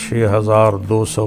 6200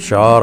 4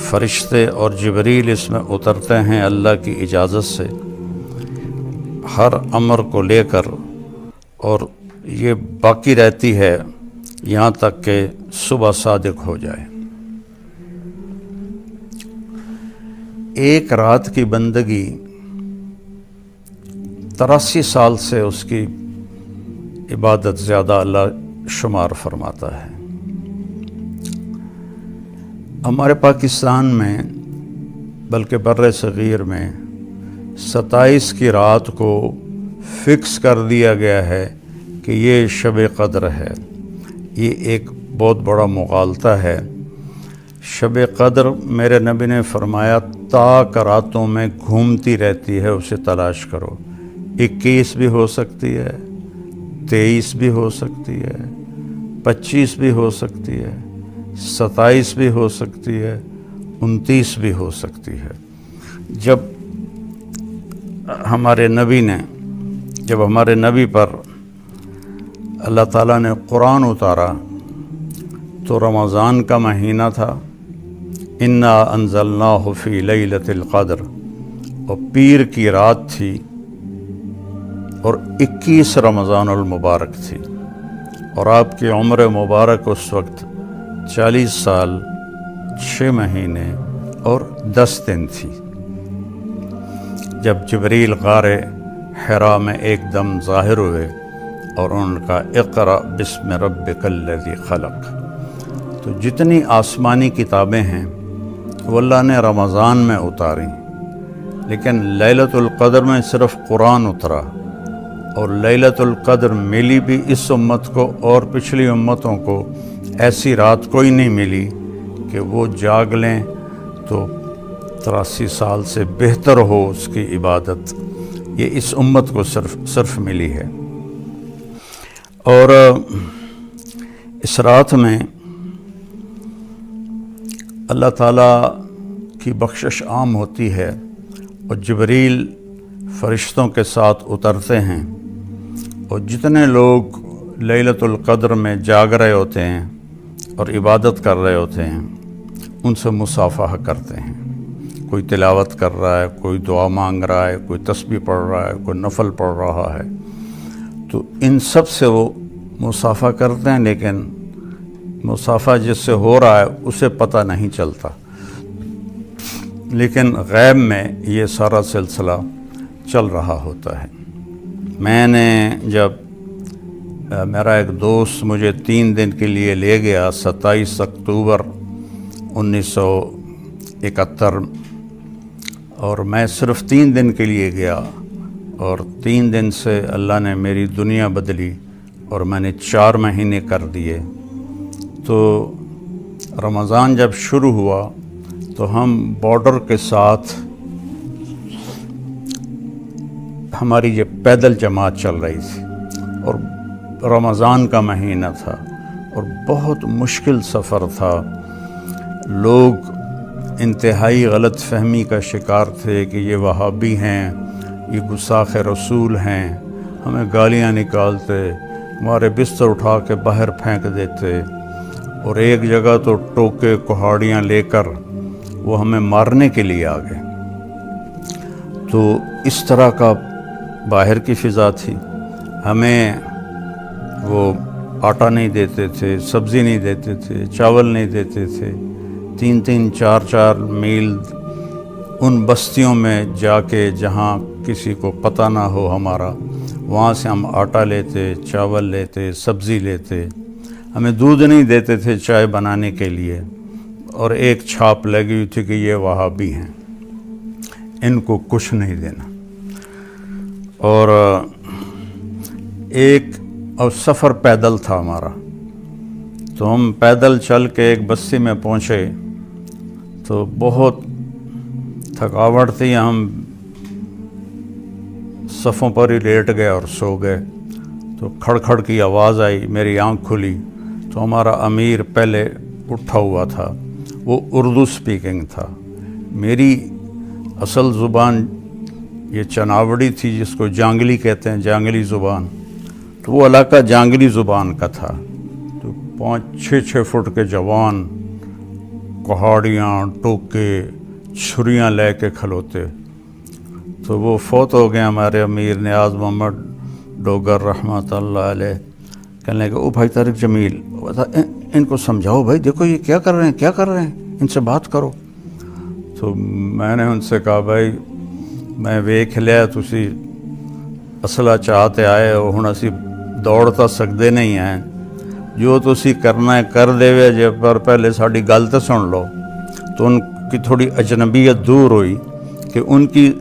فرشتے اور جبریل اس میں اترتے ہیں اللہ کی اجازت سے ہر امر کو لے کر، اور یہ باقی رہتی ہے یہاں تک کہ صبح صادق ہو جائے۔ ایک رات کی بندگی 83 سال سے اس کی عبادت زیادہ اللہ شمار فرماتا ہے۔ ہمارے پاکستان میں بلکہ بر صغیر میں 27 کی رات کو فکس کر دیا گیا ہے کہ یہ شب قدر ہے۔ یہ ایک بہت بڑا مغالطہ ہے۔ شب قدر میرے نبی نے فرمایا تاک راتوں میں گھومتی رہتی ہے، اسے تلاش کرو۔ 21 بھی ہو سکتی ہے، 23 بھی ہو سکتی ہے، 25 بھی ہو سکتی ہے، 27 بھی ہو سکتی ہے، 29 بھی ہو سکتی ہے۔ جب ہمارے نبی پر اللہ تعالیٰ نے قرآن اتارا تو رمضان کا مہینہ تھا، انا انزلناہ فی لیلۃ القدر، اور پیر کی رات تھی اور 21 رمضان المبارک تھی، اور آپ کی عمر مبارک اس وقت 40 سال 6 مہینے اور 10 دن تھی۔ جب جبریل غار حرا میں ایک دم ظاہر ہوئے اور ان کا اقرأ بسم ربک الذی خلق، تو جتنی آسمانی کتابیں ہیں وہ اللہ نے رمضان میں اتاری، لیکن لیلۃ القدر میں صرف قرآن اترا، اور لیلۃ القدر ملی بھی اس امت کو اور پچھلی امتوں کو ایسی رات کوئی نہیں ملی کہ وہ جاگ لیں تو 83 سال سے بہتر ہو اس کی عبادت۔ یہ اس امت کو صرف ملی ہے۔ اور اس رات میں اللہ تعالیٰ کی بخشش عام ہوتی ہے، اور جبریل فرشتوں کے ساتھ اترتے ہیں، اور جتنے لوگ لیلۃ القدر میں جاگ رہے ہوتے ہیں اور عبادت کر رہے ہوتے ہیں ان سے مصافحہ کرتے ہیں۔ کوئی تلاوت کر رہا ہے، کوئی دعا مانگ رہا ہے، کوئی تسبیح پڑھ رہا ہے، کوئی نفل پڑھ رہا ہے، تو ان سب سے وہ مصافحہ کرتے ہیں، لیکن مصافحہ جس سے ہو رہا ہے اسے پتہ نہیں چلتا، لیکن غیب میں یہ سارا سلسلہ چل رہا ہوتا ہے۔ میں نے جب میرا ایک دوست مجھے 3 دن کے لیے لے گیا 27 اکتوبر 1971، اور میں صرف 3 دن کے لیے گیا، اور 3 دن سے اللہ نے میری دنیا بدلی اور میں نے 4 مہینے کر دیے۔ تو رمضان جب شروع ہوا تو ہم بارڈر کے ساتھ ہماری یہ پیدل جماعت چل رہی تھی، اور رمضان کا مہینہ تھا اور بہت مشکل سفر تھا۔ لوگ انتہائی غلط فہمی کا شکار تھے کہ یہ وہابی ہیں، یہ گستاخ رسول ہیں، ہمیں گالیاں نکالتے، ہمارے بستر اٹھا کے باہر پھینک دیتے، اور ایک جگہ تو ٹوکے کہاڑیاں لے کر وہ ہمیں مارنے کے لیے آ گئے۔ تو اس طرح کا باہر کی فضا تھی۔ ہمیں وہ آٹا نہیں دیتے تھے، سبزی نہیں دیتے تھے، چاول نہیں دیتے تھے۔ 3-3 4-4 میل ان بستیوں میں جا کے جہاں کسی کو پتہ نہ ہو ہمارا، وہاں سے ہم آٹا لیتے، چاول لیتے، سبزی لیتے۔ ہمیں دودھ نہیں دیتے تھے چائے بنانے کے لیے، اور ایک چھاپ لگی ہوئی تھی کہ یہ وہابی ہیں، ان کو کچھ نہیں دینا۔ اور سفر پیدل تھا ہمارا، تو ہم پیدل چل کے ایک بستی میں پہنچے تو بہت تھکاوٹ تھی، ہم صفوں پر ہی لیٹ گئے اور سو گئے۔ تو کھڑ کی آواز آئی، میری آنکھ کھلی تو ہمارا امیر پہلے اٹھا ہوا تھا، وہ اردو سپیکنگ تھا۔ میری اصل زبان یہ چناوڑی تھی، جس کو جانگلی کہتے ہیں، جانگلی زبان، تو وہ علاقہ جانگلی زبان کا تھا۔ تو 5-6 فٹ کے جوان کہاڑیاں ٹوکے چھریاں لے کے کھلوتے. تو وہ فوت ہو گئے ہمارے امیر نیاز محمد ڈوگر رحمۃ اللہ علیہ. کہنے لگے او بھائی طارق جمیل ان کو سمجھاؤ بھائی، دیکھو یہ کیا کر رہے ہیں ان سے بات کرو. تو میں نے ان سے کہا بھائی میں ویکھ لیا تسی اصلہ چاہتے آئے ہو، ہن اسی دوڑ تا سکتے نہیں ہیں، جو تسی کرنا ہے کر دے وے جے، پر پہلے ساڈی گل تے سن لو. تو ان کی تھوڑی اجنبیت دور ہوئی کہ ان کی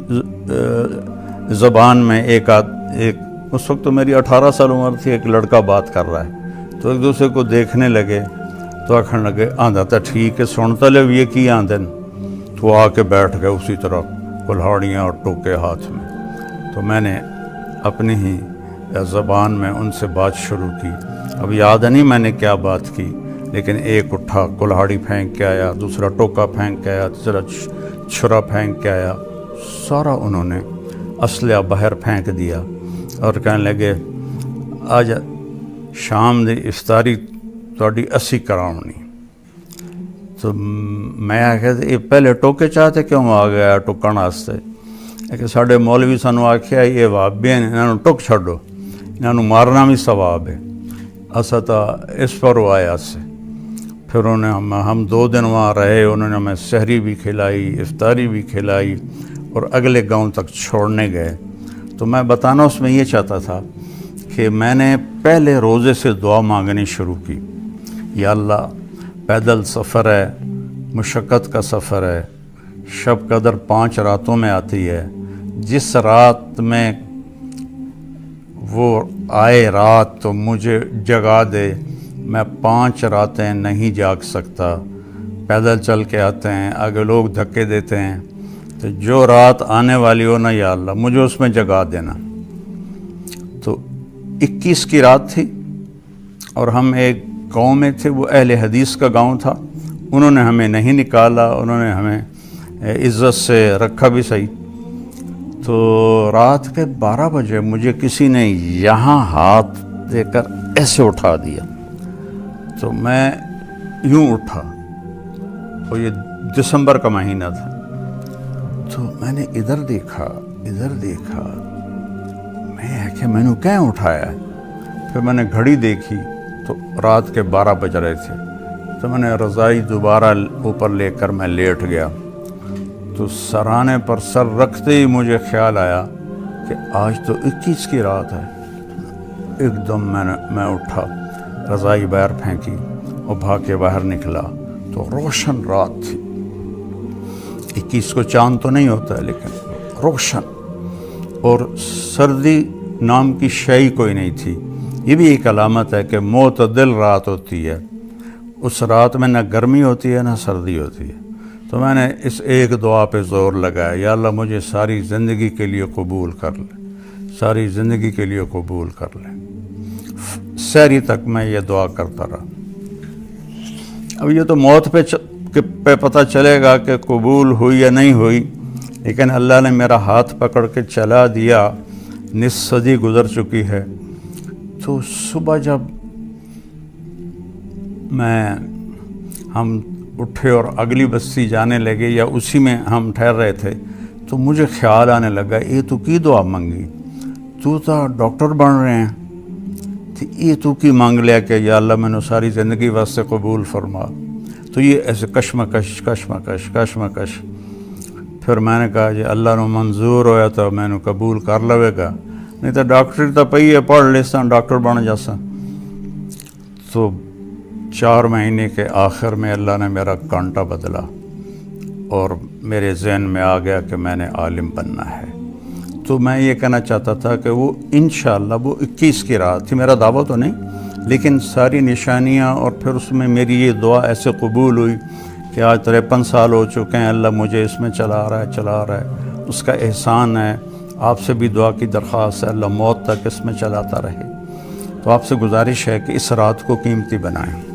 زبان میں ایک اس وقت تو میری 18 سال عمر تھی، ایک لڑکا بات کر رہا ہے، تو ایک دوسرے کو دیکھنے لگے تو آکھن لگے آندھا تا ٹھیک ہے سنتا لے یہ کی آندھن. تو آ کے بیٹھ گئے اسی طرح کلہاڑیاں اور ٹوکے ہاتھ میں. تو میں نے اپنی ہی زبان میں ان سے بات شروع کی. اب یاد نہیں میں نے کیا بات کی، لیکن ایک اٹھا کلہاڑی پھینک کے آیا، دوسرا ٹوکا پھینک کے آیا، تیسرا چھرا پھینک کے آیا. سارا انہوں نے اسلحہ باہر پھینک دیا اور کہنے لگے آج شام دی افطاری تہاڈی اسی کراونی. تو میں آخیا یہ پہلے ٹوکے چاہتے کیوں آ گیا ٹکن واسطے؟ کہ ساڈے مولوی سانوں آخیا یہ وہابی ہیں انہوں ٹک چھڈو، انہوں مارنا بھی ثواب ہے. اسا تا اس پر وہ آیا سے. پھر انہوں نے ہم 2 دن وہاں رہے، انہوں نے ہمیں سحری بھی کھلائی، افطاری بھی کھلائی اور اگلے گاؤں تک چھوڑنے گئے. تو میں بتانا اس میں یہ چاہتا تھا کہ میں نے پہلے روزے سے دعا مانگنی شروع کی. یا اللہ پیدل سفر ہے، مشقت کا سفر ہے، شب قدر 5 راتوں میں آتی ہے، جس رات میں وہ آئے رات تو مجھے جگا دے. میں 5 راتیں نہیں جاگ سکتا، پیدل چل کے آتے ہیں، آگے لوگ دھکے دیتے ہیں. تو جو رات آنے والی ہو نا یا اللہ مجھے اس میں جگا دینا. تو 21 کی رات تھی اور ہم ایک گاؤں میں تھے، وہ اہل حدیث کا گاؤں تھا. انہوں نے ہمیں نہیں نکالا، انہوں نے ہمیں عزت سے رکھا بھی صحیح. تو رات کے 12 بجے مجھے کسی نے یہاں ہاتھ دے کر ایسے اٹھا دیا. تو میں یوں اٹھا اور یہ دسمبر کا مہینہ تھا. تو میں نے ادھر دیکھا میں کہ میں نے کیوں اٹھایا. پھر میں نے گھڑی دیکھی تو رات کے 12 بج رہے تھے. تو میں نے رضائی دوبارہ اوپر لے کر میں لیٹ گیا. تو سرانے پر سر رکھتے ہی مجھے خیال آیا کہ آج تو 21 کی رات ہے. ایک دم میں اٹھا، رضائی باہر پھینکی اور بھاگ کے باہر نکلا. تو روشن رات تھی. 21 کو چاند تو نہیں ہوتا ہے لیکن روشن، اور سردی نام کی شے کوئی نہیں تھی. یہ بھی ایک علامت ہے کہ معتدل رات ہوتی ہے. اس رات میں نہ گرمی ہوتی ہے نہ سردی ہوتی ہے. تو میں نے اس ایک دعا پہ زور لگایا، یا اللہ مجھے ساری زندگی کے لیے قبول کر لے، ساری زندگی کے لیے قبول کر لے. سحری تک میں یہ دعا کرتا رہا. اب یہ تو موت پہ پتہ چلے گا کہ قبول ہوئی یا نہیں ہوئی، لیکن اللہ نے میرا ہاتھ پکڑ کے چلا دیا. نصف صدی گزر چکی ہے. تو صبح جب ہم اٹھے اور اگلی بستی جانے لگے یا اسی میں ہم ٹھہر رہے تھے، تو مجھے خیال آنے لگا یہ تو کی دعا منگی، تو ڈاکٹر بن رہے ہیں، تو یہ تو کی مانگ لیا کہ یا اللہ میں نے ساری زندگی واسطے قبول فرما. تو یہ ایسے کشمکش. پھر میں نے کہا جی اللہ نے منظور ہویا تو میں نے قبول کر لوے گا، نہیں تو ڈاکٹری تو پئی ہے، پڑھ لیساں ڈاکٹر بن جاساں. تو 4 مہینے کے آخر میں اللہ نے میرا کانٹا بدلا اور میرے ذہن میں آ گیا کہ میں نے عالم بننا ہے. تو میں یہ کہنا چاہتا تھا کہ وہ انشاءاللہ وہ 21 کی رات تھی. میرا دعویٰ تو نہیں، لیکن ساری نشانیاں، اور پھر اس میں میری یہ دعا ایسے قبول ہوئی کہ آج 53 سال ہو چکے ہیں، اللہ مجھے اس میں چلا رہا ہے. اس کا احسان ہے. آپ سے بھی دعا کی درخواست ہے اللہ موت تک اس میں چلاتا رہے. تو آپ سے گزارش ہے کہ اس رات کو قیمتی بنائیں.